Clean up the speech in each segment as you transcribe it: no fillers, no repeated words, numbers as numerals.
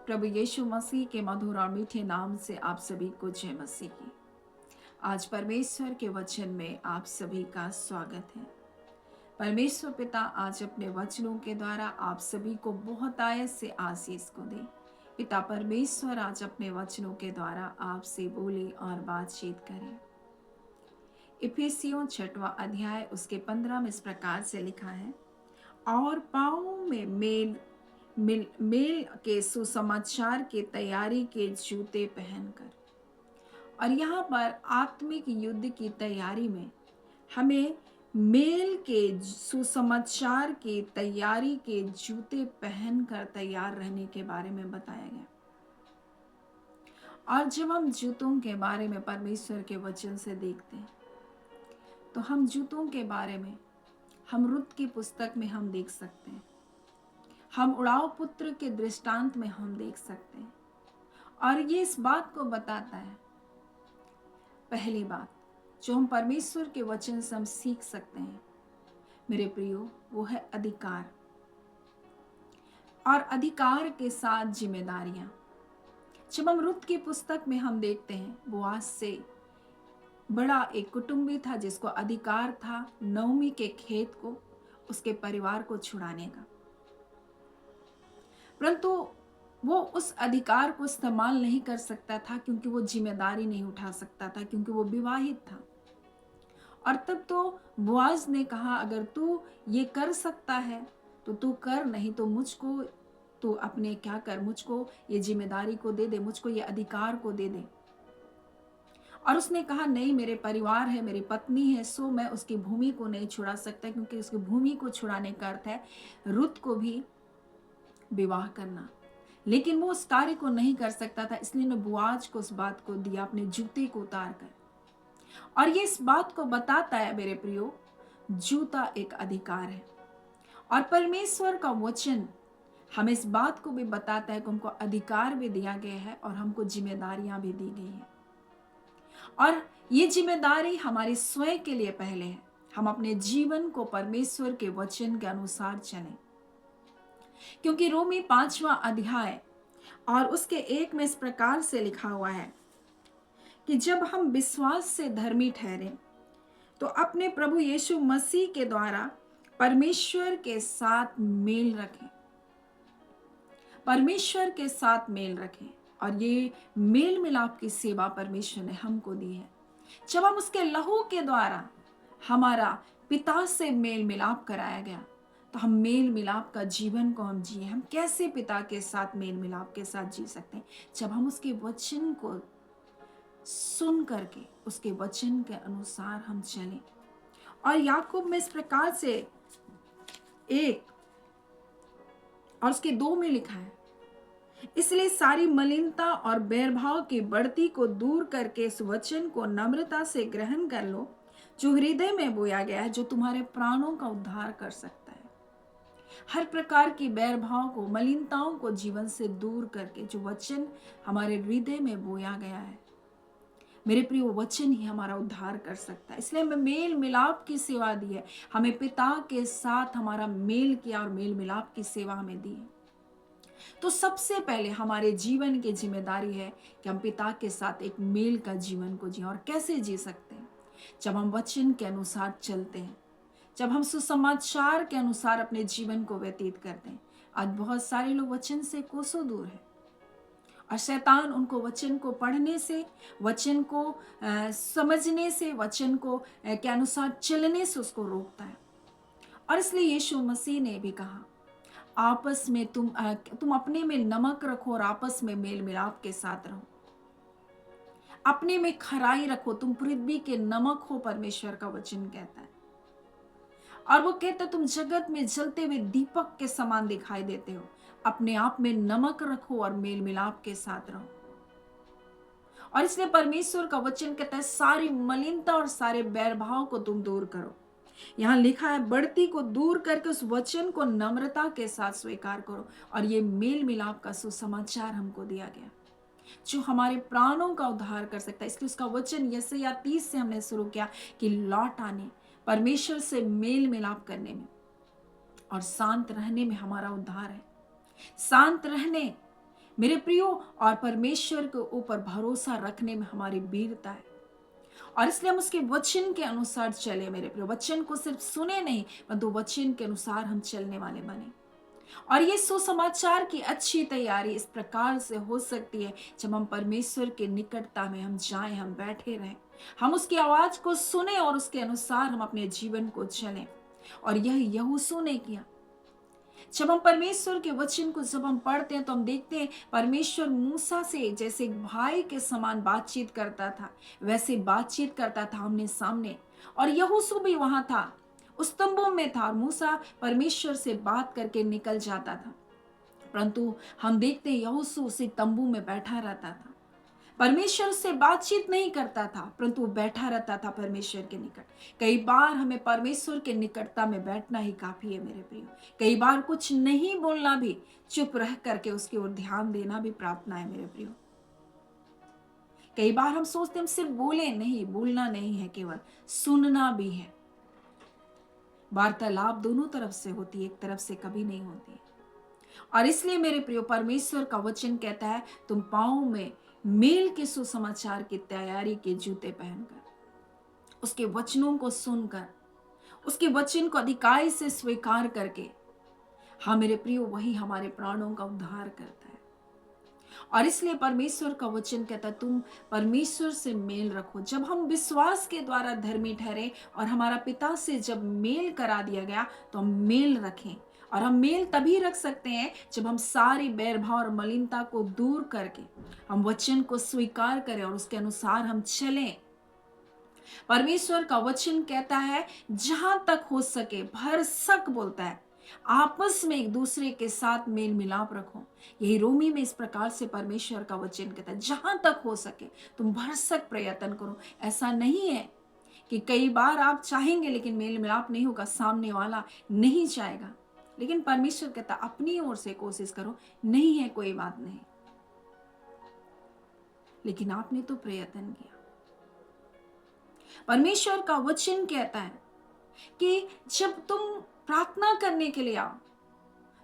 प्रभु यीशु मसीह के मधुर और मीठे नाम से आप सभी को जय मसीह की। आज परमेश्वर के वचन में आप सभी का स्वागत है। परमेश्वर पिता आज अपने वचनों के द्वारा आप सभी को बहुत आयत से आशीष को दे। पिता परमेश्वर आज अपने वचनों के द्वारा आपसे बोले और बातचीत करें। इफिसियों 6वां अध्याय उसके 15 में इस प्रकार से लिखा है, और पाँवों में मेल के सुसमाचार की तैयारी के जूते पहनकर। और यहाँ पर आत्मिक युद्ध की तैयारी में हमें मेल के सुसमाचार की तैयारी के जूते पहनकर तैयार रहने के बारे में बताया गया। और जब हम जूतों के बारे में परमेश्वर के वचन से देखते हैं तो हम जूतों के बारे में हम रुत की पुस्तक में हम देख सकते हैं, हम उड़ाव पुत्र के दृष्टांत में हम देख सकते हैं। और ये इस बात को बताता है, पहली बात जो हम परमेश्वर के वचन से हम सीख सकते हैं मेरे प्रियो, वो है अधिकार। और अधिकार के साथ जिम्मेदारियां। जब हम रुत की पुस्तक में हम देखते हैं, बोआज से बड़ा एक कुटुंबी था जिसको अधिकार था नओमी के खेत को, उसके परिवार को छुड़ाने का, परंतु वो उस अधिकार को इस्तेमाल नहीं कर सकता था क्योंकि वो जिम्मेदारी नहीं उठा सकता था, क्योंकि वो विवाहित था। और तब तो बोआज ने कहा, अगर तू ये कर सकता है तो तू कर, नहीं तो मुझको तू अपने क्या कर, मुझको ये जिम्मेदारी को दे दे, मुझको ये अधिकार को दे दे। और उसने कहा, नहीं, मेरे परिवार है, मेरी पत्नी है, सो मैं उसकी भूमि को नहीं छुड़ा सकता, क्योंकि उसकी भूमि को छुड़ाने का अर्थ है रुत को भी विवाह करना। लेकिन वो उस कार्य को नहीं कर सकता था, इसलिए ने बोआज को उस बात को दिया, अपने जूते को उतार कर। और ये इस बात को बताता है मेरे प्रियो, जूता एक अधिकार है। और परमेश्वर का वचन हमें इस बात को भी बताता है कि हमको अधिकार भी दिया गया है और हमको जिम्मेदारियां भी दी गई है। और ये जिम्मेदारी हमारी स्वयं के लिए पहले है, हम अपने जीवन को परमेश्वर के वचन के अनुसार चलें। क्योंकि रोमी 5वां अध्याय और उसके 1 में इस प्रकार से लिखा हुआ है कि जब हम विश्वास से धर्मी ठहरे तो अपने प्रभु यीशु मसीह के द्वारा परमेश्वर के साथ मेल रखें, परमेश्वर के साथ मेल रखें। और ये मेल मिलाप की सेवा परमेश्वर ने हमको दी है। जब हम उसके लहू के द्वारा हमारा पिता से मेल मिलाप कराया गया तो हम मेल मिलाप का जीवन को हम जिए। हम कैसे पिता के साथ मेल मिलाप के साथ जी सकते हैं? जब हम उसके वचन को सुन करके उसके वचन के अनुसार हम चलें। और याकूब में इस प्रकार से 1 और उसके 2 में लिखा है, इसलिए सारी मलिनता और बैरभाव की बढ़ती को दूर करके इस वचन को नम्रता से ग्रहण कर लो, जो हृदय में बोया गया है, जो तुम्हारे प्राणों का उद्धार कर सकता है। हर प्रकार की बैरभाव को, मलिनताओं को जीवन से दूर करके जो वचन हमारे हृदय में बोया गया है मेरे प्रिय, वचन ही हमारा उद्धार कर सकता है। इसलिए हमें मेल मिलाप की सेवा दी है, हमें पिता के साथ हमारा मेल किया और मेल मिलाप की सेवा हमें दी है। तो सबसे पहले हमारे जीवन की जिम्मेदारी है कि हम पिता के साथ एक मेल का जीवन को जिए। और कैसे जी सकते हैं? जब हम वचन के अनुसार चलते हैं, जब हम सुसमाचार के अनुसार अपने जीवन को व्यतीत करते हैं। आज बहुत सारे लोग वचन से कोसों दूर हैं और शैतान उनको वचन को पढ़ने से, वचन को समझने से, वचन को के अनुसार चलने से उसको रोकता है। और इसलिए यीशु मसीह ने भी कहा, आपस में तुम अपने में नमक रखो और आपस में मेल मिलाप के साथ रहो, अपने में खराई रखो, तुम पृथ्वी के नमक हो, परमेश्वर का वचन कहता है। और वो कहता है, तुम जगत में जलते हुए दीपक के समान दिखाई देते हो, अपने आप में नमक रखो और मेल मिलाप के साथ रहो। और इसलिए परमेश्वर का वचन कहता है, सारी मलिनता और सारे बैरभाव को तुम दूर करो। यहाँ लिखा है, बढ़ती को दूर करके उस वचन को नम्रता के साथ स्वीकार करो। और ये मेल मिलाप का सुसमाचार हमको दिया गया जो हमारे प्राणों का उद्धार कर सकता है। इसलिए उसका वचन यशायाह 30 से हमने शुरू किया कि लौट आने, परमेश्वर से मेल मिलाप करने में और शांत रहने में हमारा उद्धार है। शांत रहने मेरे प्रियो, और परमेश्वर के ऊपर भरोसा रखने में हमारी वीरता है, और इसलिए हम उसके वचन के अनुसार चले मेरे प्रियो। वचन को सिर्फ सुने नहीं, परंतु वचन के अनुसार हम चलने वाले बने। और ये सुसमाचार की अच्छी तैयारी इस प्रकार से हो सकती है जब हम परमेश्वर के निकटता में हम जाएं, हम बैठे रहें, हम उसकी आवाज को सुने और उसके अनुसार हम अपने जीवन को चलें। और यह यहोशू ने किया। जब हम परमेश्वर के वचन को जब हम पढ़ते हैं तो हम देखते हैं परमेश्वर मूसा से जैसे एक भाई के समान बातचीत करता था, वैसे बातचीत करता था आमने सामने। और यहोशू भी वहां था, उस तंबू में था, और मूसा परमेश्वर से बात करके निकल जाता था। परंतु हम देखते हैं यहोशू उसी तंबू में बैठा रहता था, परमेश्वर से बातचीत नहीं करता था, परंतु वो बैठा रहता था परमेश्वर के निकट। कई बार हमें परमेश्वर के निकटता में बैठना ही काफी है मेरे प्रियो। कई बार कुछ नहीं बोलना भी, चुप रह करके उसकी ओर ध्यान देना भी प्रार्थना है मेरे प्रियो। कई बार हम सोचते हम सिर्फ बोले नहीं, बोलना नहीं है, केवल सुनना भी है। वार्तालाप दोनों तरफ से होती है, एक तरफ से कभी नहीं होती। और इसलिए मेरे प्रियो, परमेश्वर का वचन कहता है तुम पाँव में मेल के सुसमाचार की तैयारी के जूते पहनकर, उसके वचनों को सुनकर, उसके वचन को अधिकाई से स्वीकार करके, हाँ मेरे प्रियो, वही हमारे प्राणों का उद्धार करता है। और इसलिए परमेश्वर का वचन कहता है तुम परमेश्वर से मेल रखो। जब हम विश्वास के द्वारा धर्मी ठहरे और हमारा पिता से जब मेल करा दिया गया, तो हम मेल रखें। और हम मेल तभी रख सकते हैं जब हम सारी बैरभाव और मलिनता को दूर करके हम वचन को स्वीकार करें और उसके अनुसार हम चलें। परमेश्वर का वचन कहता है जहां तक हो सके, भरसक बोलता है, आपस में एक दूसरे के साथ मेल मिलाप रखो। यही रोमी में इस प्रकार से परमेश्वर का वचन कहता है जहां तक हो सके तुम भरसक प्रयत्न करो। ऐसा नहीं है कि कई बार आप चाहेंगे लेकिन मेल मिलाप नहीं होगा, सामने वाला नहीं चाहेगा, लेकिन परमेश्वर कहता अपनी ओर से कोशिश करो, नहीं है कोई बात नहीं, लेकिन आपने तो प्रयत्न किया। परमेश्वर का वचन कहता है कि जब तुम प्रार्थना करने के लिए आओ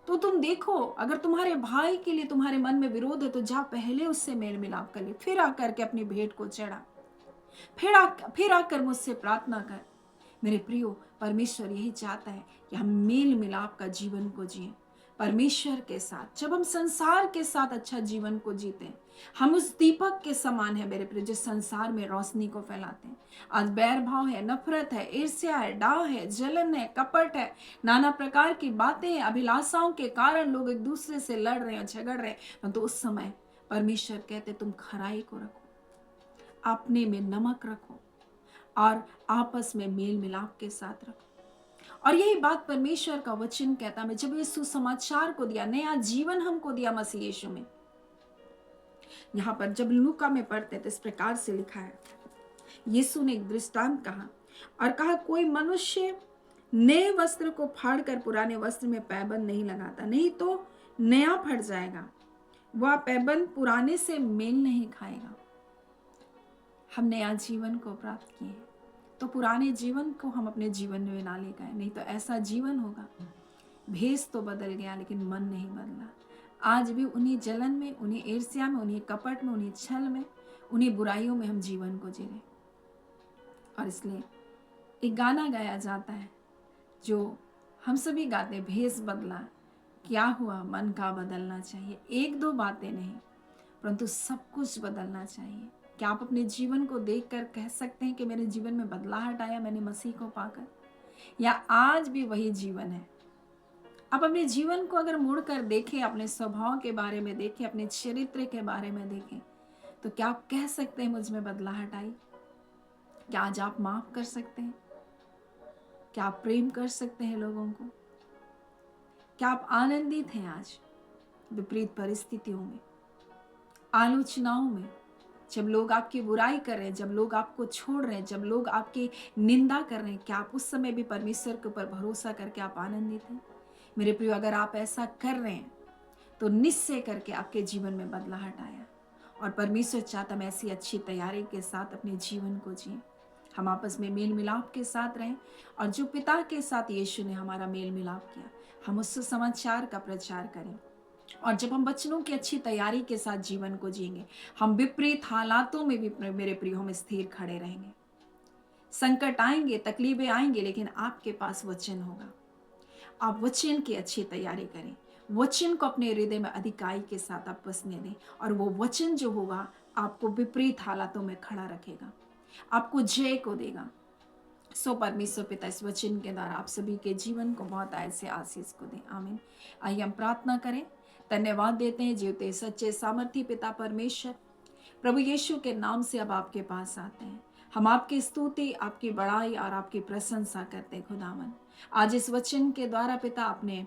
तो तुम देखो, अगर तुम्हारे भाई के लिए तुम्हारे मन में विरोध है तो जा पहले उससे मेल मिलाप कर ले, फिर आकर के अपनी भेंट को चढ़ा, फिर आकर मुझसे प्रार्थना कर। मेरे प्रियो, परमेश्वर यही चाहता है कि हम मेल मिलाप का जीवन को जिए परमेश्वर के साथ। जब हम संसार के साथ अच्छा जीवन को जीते हैं, हम उस दीपक के समान है मेरे प्रिय, जो संसार में रोशनी को फैलाते हैं। आज बैर भाव है, नफरत है, ईर्ष्या है, डाह है, जलन है, कपट है, नाना प्रकार की बातें हैं, अभिलाषाओं के कारण लोग एक दूसरे से लड़ रहे हैं, झगड़ रहे हैं। तो उस समय परमेश्वर कहते तुम खराई को रखो, अपने में नमक रखो और आपस में मेल मिलाप के साथ रखो। और यही बात परमेश्वर का वचन कहता है। जब ये सुसमाचार को दिया, नया जीवन हमको दिया मसीह यीशु में, यहाँ पर जब लूका में पढ़ते तो इस प्रकार से लिखा है, यीशु ने एक दृष्टांत कहा और कहा कोई मनुष्य नए वस्त्र को फाड़कर पुराने वस्त्र में पैबंद नहीं लगाता, नहीं तो नया फट जाएगा, वह पैबंद पुराने से मेल नहीं खाएगा। हम नया जीवन को प्राप्त किए तो पुराने जीवन को हम अपने जीवन में ना ले गए, नहीं तो ऐसा जीवन होगा, भेष तो बदल गया लेकिन मन नहीं बदला। आज भी उन्हीं जलन में, उन्हीं ईर्ष्या में, उन्हीं कपट में, उन्हीं छल में, उन्हीं बुराइयों में हम जीवन को जी रहे। और इसलिए एक गाना गाया जाता है जो हम सभी गाते, भेष बदला क्या हुआ, मन का बदलना चाहिए। एक दो बातें नहीं परंतु सब कुछ बदलना चाहिए। क्या आप अपने जीवन को देखकर कह सकते हैं कि मेरे जीवन में बदलाहट आया मैंने मसीह को पाकर, या आज भी वही जीवन है? आप अपने जीवन को अगर मुड़कर देखें, अपने स्वभाव के बारे में देखें, अपने चरित्र के बारे में देखें, तो क्या आप कह सकते हैं मुझ में बदलाहट आई? क्या आज आप माफ कर सकते हैं? क्या आप प्रेम कर सकते हैं लोगों को? क्या आप आनंदित हैं आज विपरीत परिस्थितियों में, आलोचनाओं में, जब लोग आपकी बुराई कर रहे हैं, जब लोग आपको छोड़ रहे हैं, जब लोग आपकी निंदा कर रहे हैं? क्या आप उस समय भी परमेश्वर के ऊपर भरोसा करके आप आनंदित हैं? मेरे प्रियो, अगर आप ऐसा कर रहे हैं तो निश्चय करके आपके जीवन में बदलाहट आया। और परमेश्वर चाहता मैं ऐसी अच्छी तैयारी के साथ अपने जीवन को जिए, हम आपस में मेल मिलाप के साथ रहें। और जो पिता के साथ यीशु ने हमारा मेल मिलाप किया, हम उस समाचार का प्रचार करें और जब हम वचनों की अच्छी तैयारी के साथ जीवन को जिएंगे, हम विपरीत हालातों में भी मेरे प्रियो हम स्थिर खड़े रहेंगे। संकट आएंगे, तकलीफें आएंगे, लेकिन आपके पास वचन होगा। आप वचन की अच्छी तैयारी करें, वचन को अपने हृदय में अधिकाई के साथ आप बसने दें, और वो वचन जो होगा आपको विपरीत हालातों में खड़ा रखेगा, आपको जय को देगा। सो परमेश्वर पिता इस वचन के द्वारा आप सभी के जीवन को बहुत ऐसे आशीष को दें। आमीन। आइए हम प्रार्थना करें। धन्यवाद देते हैं जीवते सच्चे सामर्थी पिता परमेश्वर, प्रभु यीशु के नाम से अब आपके पास आते हैं। हम आपकी स्तुति, आपकी बड़ाई और आपकी प्रशंसा करते हैं खुदावन। आज इस वचन के द्वारा पिता आपने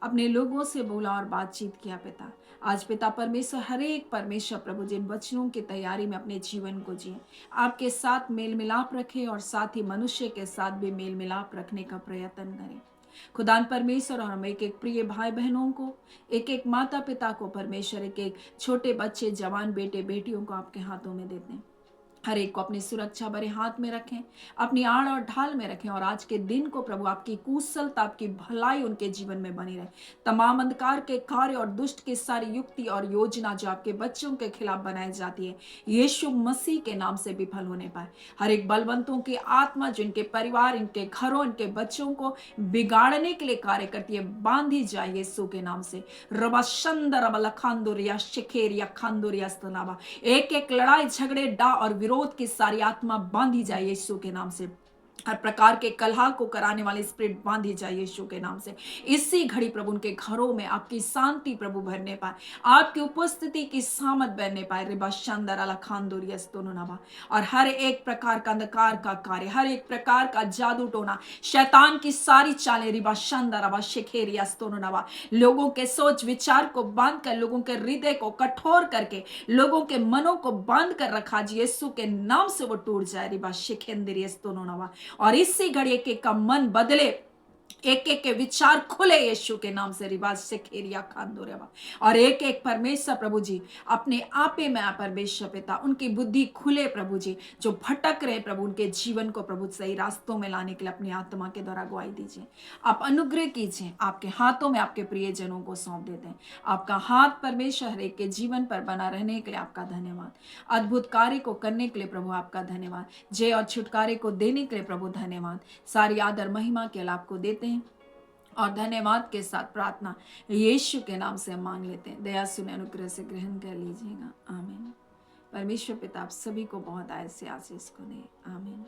अपने लोगों से बोला और बातचीत किया पिता। आज पिता परमेश्वर हर एक परमेश्वर प्रभु जिन वचनों की तैयारी में अपने जीवन को जिए, आपके साथ मेल मिलाप रखे और साथ ही मनुष्य के साथ भी मेल मिलाप रखने का प्रयत्न करें। खुदान परमेश्वर, और हम एक एक प्रिय भाई बहनों को, एक एक माता पिता को परमेश्वर, एक एक छोटे बच्चे, जवान बेटे बेटियों को आपके हाथों में देते हैं। हर एक को अपनी सुरक्षा भरे हाथ में रखें, अपनी आड़ और ढाल में रखें, और आज के दिन को प्रभु आपकी कुशलता, आपकी भलाई उनके जीवन में बनी रहे। तमाम अंधकार के कार्य और दुष्ट की सारी युक्ति और योजना जो आपके बच्चों के खिलाफ बनाई जाती है, यीशु मसीह के नाम से विफल होने पाए। हर एक बलवंतों की आत्मा जो इनके परिवार, इनके घरों, इनके बच्चों को बिगाड़ने के लिए कार्य करती है, बांधी जाए यीशु के नाम से। रबा शंदर रबा लखांदुरिया शिखेरिया खांदुरिया स्तनावा, एक एक लड़ाई झगड़े डा और विरोध की सारी आत्मा बांधी जाए यीशु के नाम से। हर प्रकार के कलह को कराने वाले स्पिरिट बांधी जाए यीशु के नाम से। इसी घड़ी प्रभु उनके घरों में आपकी शांति प्रभु भरने पाए, आपकी उपस्थिति की सामत बहने पाए। रिबा शानदार अला खानदोरियस दोनों नवा, और हर एक प्रकार का अंधकार का कार्य, हर एक प्रकार का जादू टोना, शैतान की सारी चालें, रिबा शानदार अबा शिखेरियस दोनों नवा, लोगों के सोच विचार को बांध कर, लोगों के हृदय को कठोर करके, लोगों के मनों को बांध कर रखा जी, यीशु के नाम से वो टूट जाए। रिबा शिखेंद्रियस दोनों नवा, और इसी घड़ी एक एक का मन बदले, एक एक के विचार खुले यीशु के नाम से। रिवाज से खेरिया खांदो रेवा, और एक एक परमेश्वर प्रभु जी अपने आपे में परमेश्वर पिता उनकी बुद्धि खुले प्रभु जी, जो भटक रहे प्रभु उनके जीवन को प्रभु सही रास्तों में लाने के लिए अपनी आत्मा के द्वारा गवाही दीजिए। आप अनुग्रह कीजिए, आपके हाथों में आपके प्रियजनों को सौंप देते हैं। आपका हाथ परमेश्वर हर एक के जीवन पर बना रहने के लिए आपका धन्यवाद। अद्भुत कार्य को करने के लिए प्रभु आपका धन्यवाद। जय और छुटकारे को देने के लिए प्रभु धन्यवाद। सारी आदर महिमा के लाभ को देते हैं, और धन्यवाद के साथ प्रार्थना यीशु के नाम से हम मांग लेते हैं। दया सुने अनुग्रह से ग्रहण कर लीजिएगा। आमीन। परमेश्वर पिता आप सभी को बहुत आयत से आशीष को दे। आमीन।